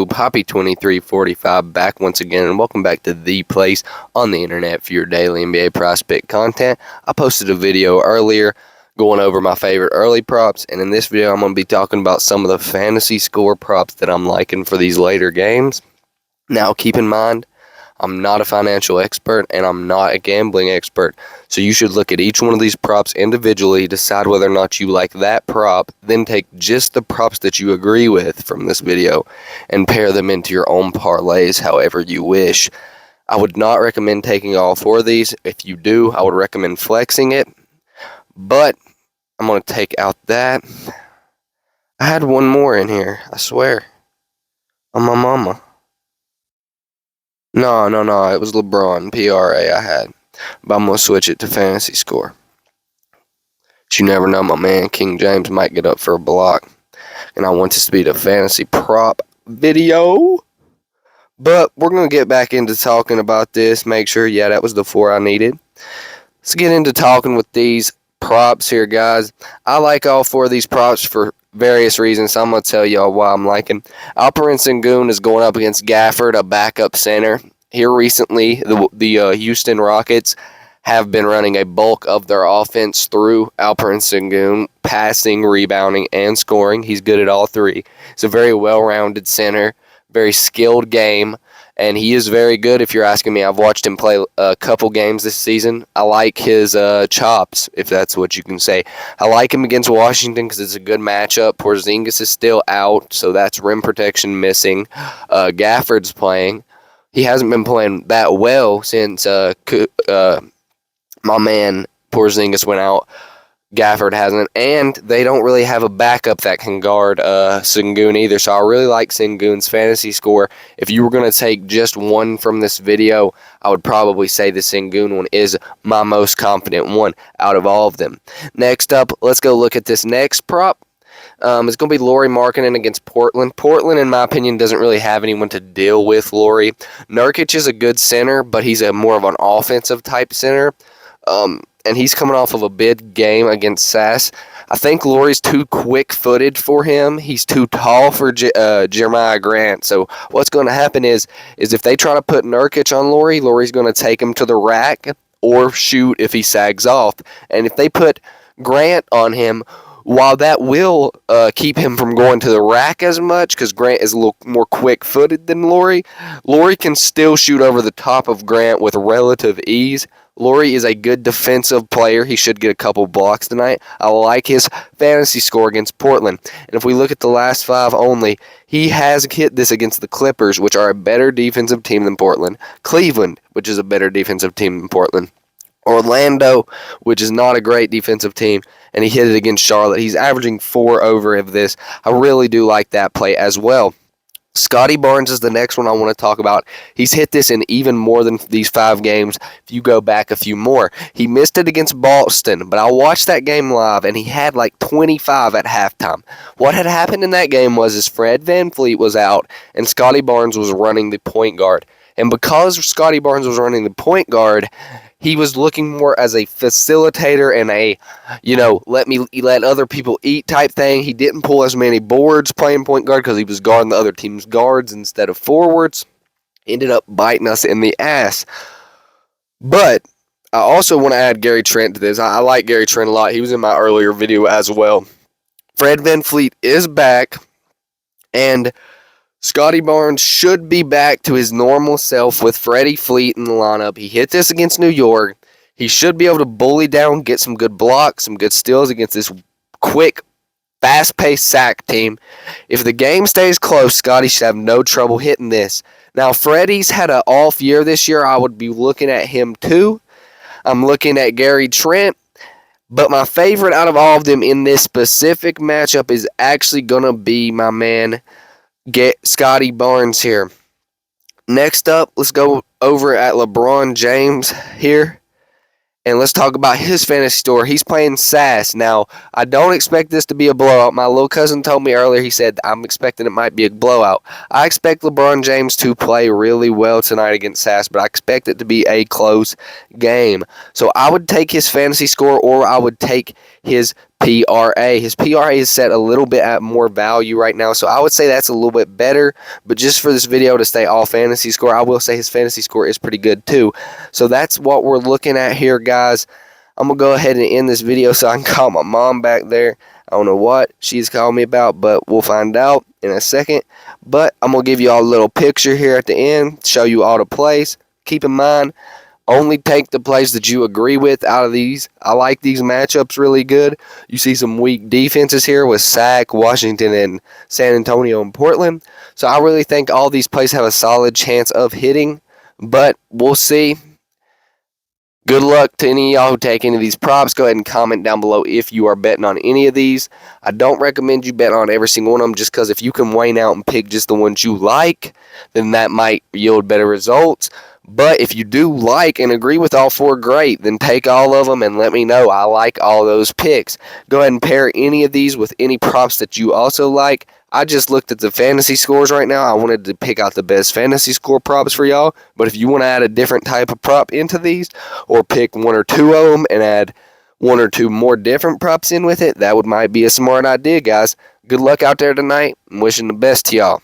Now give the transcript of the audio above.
YouTube? Hoppy2345 back once again, and welcome back to the place on the internet for your daily NBA prospect content. I posted a video earlier going over my favorite early props, and in this video I'm going to be talking about some of the fantasy score props that I'm liking for these later games. Now keep in mind, I'm not a financial expert and I'm not a gambling expert, so you should look at each one of these props individually, decide whether or not you like that prop, then take just the props that you agree with from this video and pair them into your own parlays however you wish. I would not recommend taking all four of these. If you do, I would recommend flexing it, but I'm going to take out that. I had one more in here, I swear, on my mama. No, it was LeBron, PRA I had. But I'm going to switch it to fantasy score. But you never know, my man King James might get up for a block. And I want this to be the fantasy prop video. But we're going to get back into talking about this. Make sure, yeah, that was the four I needed. Let's get into talking with these props here, guys. I like all four of these props for various reasons, so I'm going to tell y'all why I'm liking. Alperen Sengun is going up against Gafford, a backup center. Here recently, the Houston Rockets have been running a bulk of their offense through Alperen Sengun, passing, rebounding, and scoring. He's good at all three. He's a very well-rounded center, very skilled game, and he is very good if you're asking me. I've watched him play a couple games this season. I like his chops, if that's what you can say. I like him against Washington because it's a good matchup. Porzingis is still out, so that's rim protection missing. Gafford's playing. He hasn't been playing that well since my man Porzingis went out. Gafford hasn't, and they don't really have a backup that can guard Sengun either, so I really like Sengun's fantasy score. If you were going to take just one from this video, I would probably say the Sengun one is my most confident one out of all of them. Next up, let's go look at this next prop. It's going to be Lauri Markkanen against Portland. Portland, in my opinion, doesn't really have anyone to deal with Lauri. Nurkic is a good center, but he's a more of an offensive type center. And he's coming off of a big game against Sass. I think Lauri's too quick-footed for him. He's too tall for Jeremiah Grant. So what's going to happen is if they try to put Nurkic on Lauri, Lauri's going to take him to the rack or shoot if he sags off. And if they put Grant on him, while that will keep him from going to the rack as much, because Grant is a little more quick-footed than Lauri, Lauri can still shoot over the top of Grant with relative ease. Lauri is a good defensive player. He should get a couple blocks tonight. I like his fantasy score against Portland. And if we look at the last five only, he has hit this against the Clippers, which are a better defensive team than Portland. Cleveland, which is a better defensive team than Portland. Orlando, which is not a great defensive team, and he hit it against Charlotte. He's averaging 4 over of this. I really do like that play as well. Scotty Barnes is the next one I want to talk about. He's hit this in even more than these 5 games if you go back a few more. He missed it against Boston, but I watched that game live, and he had like 25 at halftime. What had happened in that game was Fred VanVleet was out, and Scotty Barnes was running the point guard. And because Scotty Barnes was running the point guard, he was looking more as a facilitator and a, let other people eat type thing. He didn't pull as many boards playing point guard because he was guarding the other team's guards instead of forwards. Ended up biting us in the ass. But I also want to add Gary Trent to this. I like Gary Trent a lot. He was in my earlier video as well. Fred VanVleet is back, and Scotty Barnes should be back to his normal self with Freddie Fleet in the lineup. He hit this against New York. He should be able to bully down, get some good blocks, some good steals against this quick, fast-paced sack team. If the game stays close, Scotty should have no trouble hitting this. Now, Freddie's had an off year this year. I would be looking at him too. I'm looking at Gary Trent. But my favorite out of all of them in this specific matchup is actually going to be my man Scotty Barnes here. Next up, let's go over at LeBron James here. And let's talk about his fantasy score. He's playing Sass. Now, I don't expect this to be a blowout. My little cousin told me earlier, he said, I'm expecting it might be a blowout. I expect LeBron James to play really well tonight against Sass, but I expect it to be a close game. So I would take his fantasy score, or I would take his PRA. His PRA is set a little bit at more value right now, so I would say that's a little bit better. But just for this video to stay all fantasy score, I will say his fantasy score is pretty good too. So that's what we're looking at here, guys. I'm going to go ahead and end this video so I can call my mom back there. I don't know what she's calling me about, but we'll find out in a second. But I'm going to give you all a little picture here at the end, show you all the plays. Keep in mind, only take the plays that you agree with out of these. I like these matchups really good. You see some weak defenses here with Sac, Washington, and San Antonio and Portland. So I really think all these plays have a solid chance of hitting, but we'll see. Good luck to any of y'all who take any of these props. Go ahead and comment down below if you are betting on any of these. I don't recommend you bet on every single one of them, just because if you can wane out and pick just the ones you like, then that might yield better results. But if you do like and agree with all four, great. Then take all of them and let me know. I like all those picks. Go ahead and pair any of these with any props that you also like. I just looked at the fantasy scores right now. I wanted to pick out the best fantasy score props for y'all. But if you want to add a different type of prop into these, or pick one or two of them and add one or two more different props in with it, that might be a smart idea, guys. Good luck out there tonight. I'm wishing the best to y'all.